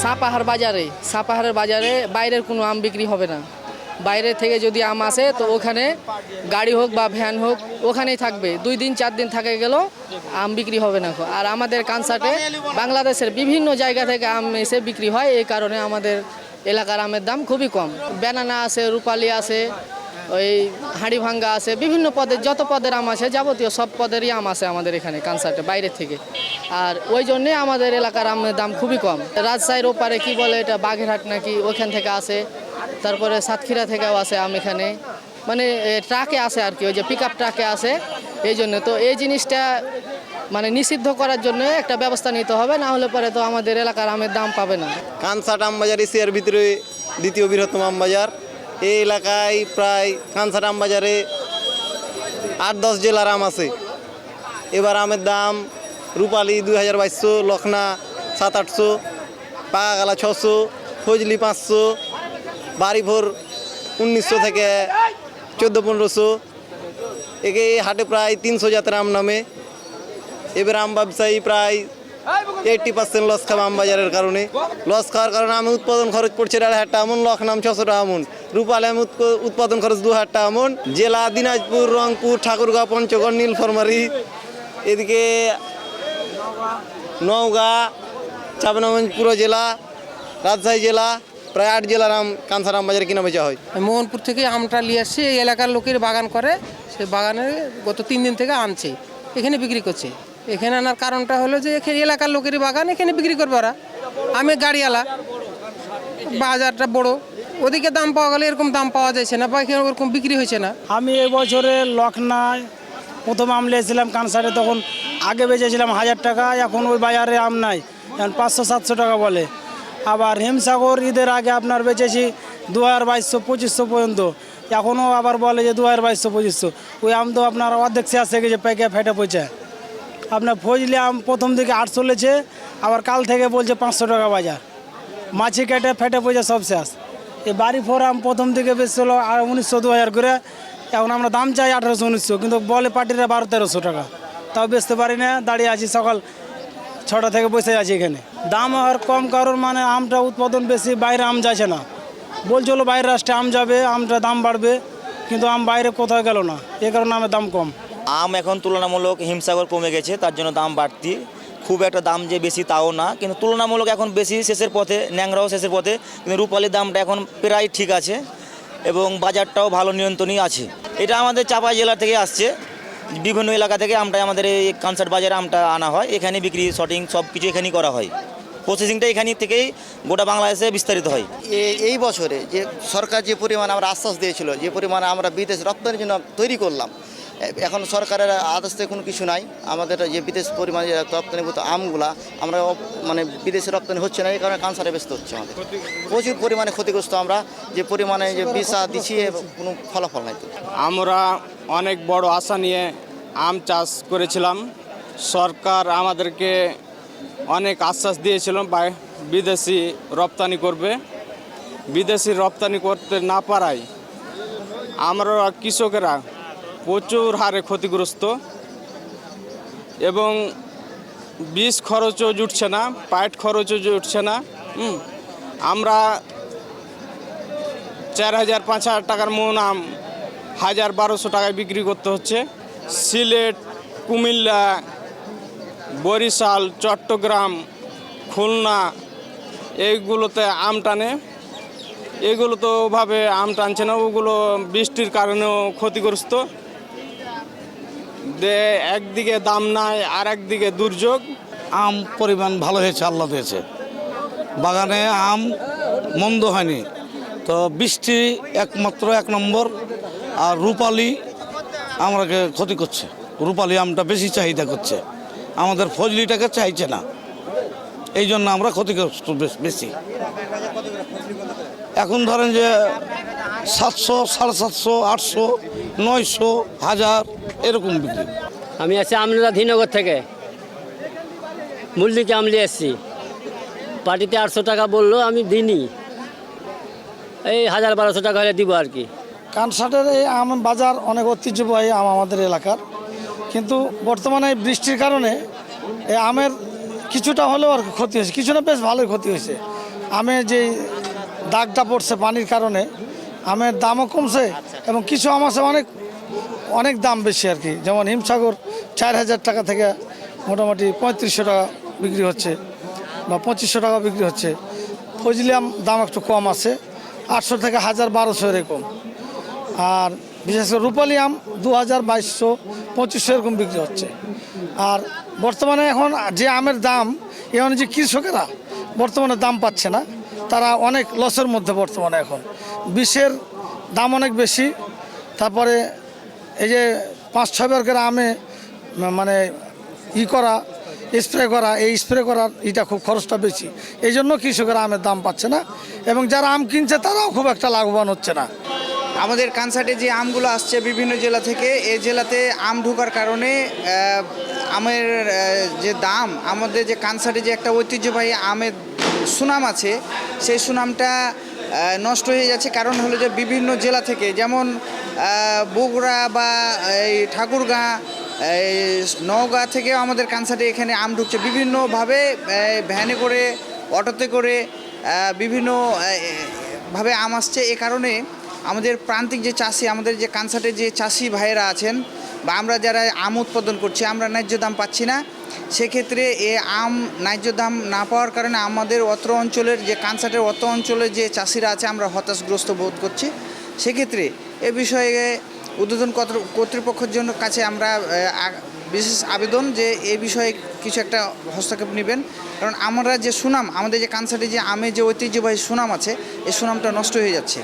সাপাহারের বাজারে বাইরের কোনো আম বিক্রি হবে না। বাইরে থেকে যদি আম আসে তো ওখানে গাড়ি হোক বা ভ্যান হোক ওখানেই থাকবে, 2 দিন 4 দিন থাকে গেল আম বিক্রি হবে না। আর আমাদের কানসাটে বাংলাদেশের বিভিন্ন জায়গা থেকে আম এসে বিক্রি হয়, এই কারণে আমাদের এলাকার আমের দাম খুবই কম। ব্যানানা আছে, রূপালি আছে, ওই হাঁড়ি ভাঙ্গা আছে, বিভিন্ন পদের যত পদের আম আছে যাবতীয় সব পদেরই আম আছে আমাদের এখানে কানসাটে বাইরের থেকে। আর ওই জন্যে আমাদের এলাকার আমের দাম খুবই কম। রাজশাহীর ওপারে কি বলে এটা বাগেরহাট নাকি, ওখান থেকে আসে, তারপরে সাতক্ষীরা থেকেও আসে আম এখানে, মানে ট্রাকে আসে আর কি, ওই যে পিক আপ ট্রাকে আসে। এই জন্য তো এই জিনিসটা মানে নিষিদ্ধ করার জন্য একটা ব্যবস্থা নিতে হবে, না হলে পরে তো আমাদের এলাকার আমের দাম পাবে না। কানসাট আমবাজার এশিয়ার ভিতরে দ্বিতীয় বৃহত্তম আমবাজার। এই এলাকায় প্রায় কানসাট আমবাজারে 8-10 জেলার আম আছে। এবার আমের দাম রূপালি 2200, লখনা 700-800, পাকাগালা 600, ফজলি 500, বাড়িভোর 1900 থেকে 1400-1500। একে হাটে প্রায় 300 জাতের আম নামে। এবার আম ব্যবসায়ী প্রায় 80% লস খাবে আম বাজারের কারণে। লস খাওয়ার কারণে আমি উৎপাদন খরচ পড়ছে 1,500 টাকা মন, লখনাম 600 টাকা মন, রূপালি আম উৎপাদন খরচ 2,000 টাকা মন। জেলা দিনাজপুর, রংপুর, ঠাকুরগাঁও, পঞ্চগড়, নীলফামারী, এদিকে নওগাঁ, চাঁপাইনবাবগঞ্জ পুরো জেলা, রাজশাহী জেলা, প্রায় 8 জেলার আম কানসাট আম বাজারে কিনা বেচা হয়। মোহনপুর থেকে আমটা নিয়ে আসছে, এই এলাকার লোকের বাগান করে, সে বাগানে গত 3 দিন থেকে আনছে, এখানে বিক্রি করছে। এখানে আনার কারণটা হলো যে এখানে এলাকার লোকের বাগান, এখানে বিক্রি করবে ওরা। আমি গাড়িওয়ালা, বাজারটা বড়, ওদিকে দাম পাওয়া গেলে এরকম দাম পাওয়া যাচ্ছে না, বা এখানে ওরকম বিক্রি হয়েছে না। আমি এই বছরে লখনায় প্রথম আম নিয়েছিলাম কানসাটে, তখন আগে বেচেছিলাম 1000 টাকা, এখন ওই বাজারে আম নাই, এখন 500-700 টাকা বলে। আবার হিমসাগর ঈদের আগে আপনার বেচেছি 2200-2500 পর্যন্ত, এখনও আবার বলে যে 2200-2500। ওই আম তো আপনার অর্ধেক শেষ থেকে যে পেকে ফেটে পড়ছে। আপনার ফজলি আম প্রথম দিকে 800 লেছে, আবার কাল থেকে বলছে 500 টাকা বাজার, মাছি কেটে ফেটে পড়ছে সব শেষ। এই বাড়ি ফোর আম প্রথম দিকে বেচছিল আর 1900-2000 করে, এখন আমরা দাম চাই 1800-1900, কিন্তু বলে পার্টিরা 1200-1300 টাকা, তাও বেচতে পারি না, দাঁড়িয়ে আছি সকাল 6টা থেকে বসে আছি এখানে। দাম আর কম কারণ মানে আমটা উৎপাদন বেশি, বাইরে আম যাচ্ছে না, বলছিল বাইরের রাষ্ট্রে আম যাবে, আমটা দাম বাড়বে, কিন্তু আম বাইরে কোথাও গেল না, এ কারণে আমের দাম কম। আম এখন তুলনামূলক হিমসাগর কমে গেছে, তার জন্য দাম বাড়তি। খুব একটা দাম যে বেশি তাও না, কিন্তু তুলনামূলক এখন বেশি, শেষের পথে, ন্যাংরাও শেষের পথে, কিন্তু রূপালির দামটা এখন প্রায় ঠিক আছে এবং বাজারটাও ভালো নিয়ন্ত্রণই আছে। এটা আমাদের চাঁপাই জেলা থেকে আসছে, বিভিন্ন এলাকা থেকে আমটা আমাদের এই কানসাট বাজারে আমটা আনা হয়, এখানে বিক্রি, শর্টিং সব কিছু এখানেই করা হয়। প্রসেসিংটা এখানে থেকেই গোটা বাংলাদেশে বিস্তারিত হয়। এই বছরে যে সরকার যে পরিমাণে আমরা আশ্বাস দিয়েছিল, যে পরিমাণে আমরা বিদেশ রপ্তানির জন্য তৈরি করলাম, এখন সরকারের আদেশ থেকে কোনো কিছু নাই। আমাদের যে বিদেশ পরিমাণে রপ্তানিভূত আমগুলা আমরা মানে বিদেশে রপ্তানি হচ্ছে না, এই কারণে কানসারে ব্যস্ত হচ্ছে। আমাদের প্রচুর পরিমাণে ক্ষতিগ্রস্ত আমরা, যে পরিমাণে যে বিষা দিচ্ছি কোনো ফলাফল নাই। আমরা অনেক বড় আশা নিয়ে আম চাষ করেছিলাম, সরকার আমাদেরকে অনেক আশ্বাস দিয়েছিল বিদেশি রপ্তানি করবে। বিদেশি রপ্তানি করতে না পারায় আমরা কৃষকেরা প্রচুর হারে ক্ষতিগ্রস্ত, এবং বীজ খরচও জুটছে না, পাইট খরচও জুটছে না। আমরা 4000-5000 টাকার মন আম 1000-1200 টাকায় বিক্রি করতে হচ্ছে। সিলেট, কুমিল্লা, বরিশাল, চট্টগ্রাম, খুলনা এইগুলোতে আম টানে, এগুলো তো ওভাবে আম টানছে না, ওগুলো বৃষ্টির কারণেও ক্ষতিগ্রস্ত। একদিকে দাম নাই আর একদিকে দুর্যোগ। আম পরিমাণ ভালো হয়েছে, আল্লাহ দিয়েছে, বাগানে আম মন্দ হয়নি। তো বৃষ্টি একমাত্র 1 নম্বর, আর রূপালি আমাকে ক্ষতি করছে। রূপালি আমটা বেশি চাহিদা করছে, আমাদের ফজলিটাকে চাইছে না, এই জন্য আমরা ক্ষতিগ্রস্ত বেশি। এখন ধরেন যে 700, 750, 800, 900, 1000 এরকম বিক্রি। আমি আছি আমলা ধীনগর থেকে, মূল্যকে আমলি এসছি, পার্টিতে 800 টাকা বললো, আমি দিইনি, এই 1000-1200 টাকা হলে দিব আর কি। কানসাটের এই আম বাজার অনেক ঐতিহ্যবাহী আম আমাদের এলাকার, কিন্তু বর্তমানে বৃষ্টির কারণে এই আমের কিছুটা হলেও আর ক্ষতি হয়েছে, কিছুটা বেশ ভালোই ক্ষতি হয়েছে। আমের যে দাগটা পড়ছে পানির কারণে আমের দামও কমছে এবং কিছু আম আছে অনেক অনেক দাম বেশি আর কি। যেমন হিমসাগর 4,000 টাকা থেকে মোটামুটি 3500 টাকা বিক্রি হচ্ছে বা 2500 টাকা বিক্রি হচ্ছে। ফজলি আম দাম একটু কম আছে, 800 থেকে 1000-1200 এরকম। আর বিশেষ করে রূপালি আম 2000, 2200, 2500 এরকম বিক্রি হচ্ছে। আর বর্তমানে এখন যে আমের দাম এই অনুযায়ী কৃষকেরা বর্তমানে দাম পাচ্ছে না, তারা অনেক লসের মধ্যে বর্তমানে এখন। বিষের দাম অনেক বেশি, তারপরে এই যে 5-6 বার করে আমে মানে স্প্রে করা, এই স্প্রে করার এটা খুব খরচটা বেশি, এই জন্য কৃষকেরা আমের দাম পাচ্ছে না এবং যারা আম কিনছে তারাও খুব একটা লাভবান হচ্ছে না। আমাদের কানসার্টে যে আমগুলো আসছে বিভিন্ন জেলা থেকে, এই জেলাতে আম ঢোকার কারণে আমের যে দাম, আমাদের যে কানসার্টে যে একটা ঐতিহ্যবাহী আমের সুনাম আছে, সেই সুনামটা নষ্ট হয়ে যাচ্ছে। কারণ হলো যে বিভিন্ন জেলা থেকে, যেমন বগুড়া বা এই ঠাকুরগাঁ, এই নওগাঁ থেকেও আমাদের কানসার্টে এখানে আম ঢুকছে বিভিন্নভাবে, ভ্যানে করে, অটোতে করে বিভিন্নভাবে আম আসছে। এ কারণে আমাদের প্রান্তিক যে চাষি, আমাদের যে কানসার্টের যে চাষি ভাইয়েরা আছেন বা আমরা যারা আম উৎপাদন করছি, আমরা ন্যায্য দাম পাচ্ছি না। সেক্ষেত্রে এ আম ন্যায্য দাম না পাওয়ার কারণে আমাদের অত্র অঞ্চলের যে কানসার্টের অত্র অঞ্চলের যে চাষিরা আছে, আমরা হতাশগ্রস্ত বোধ করছি। সেক্ষেত্রে এ বিষয়ে উদ্বোধন কর্তৃপক্ষের জন্য কাছে আমরা বিশেষ আবেদন যে এ বিষয়ে কিছু একটা হস্তক্ষেপ নেবেন। কারণ আমরা যে সুনাম, আমাদের যে কানসার্টে যে আমের যে ঐতিহ্যবাহী সুনাম আছে, এই সুনামটা নষ্ট হয়ে যাচ্ছে।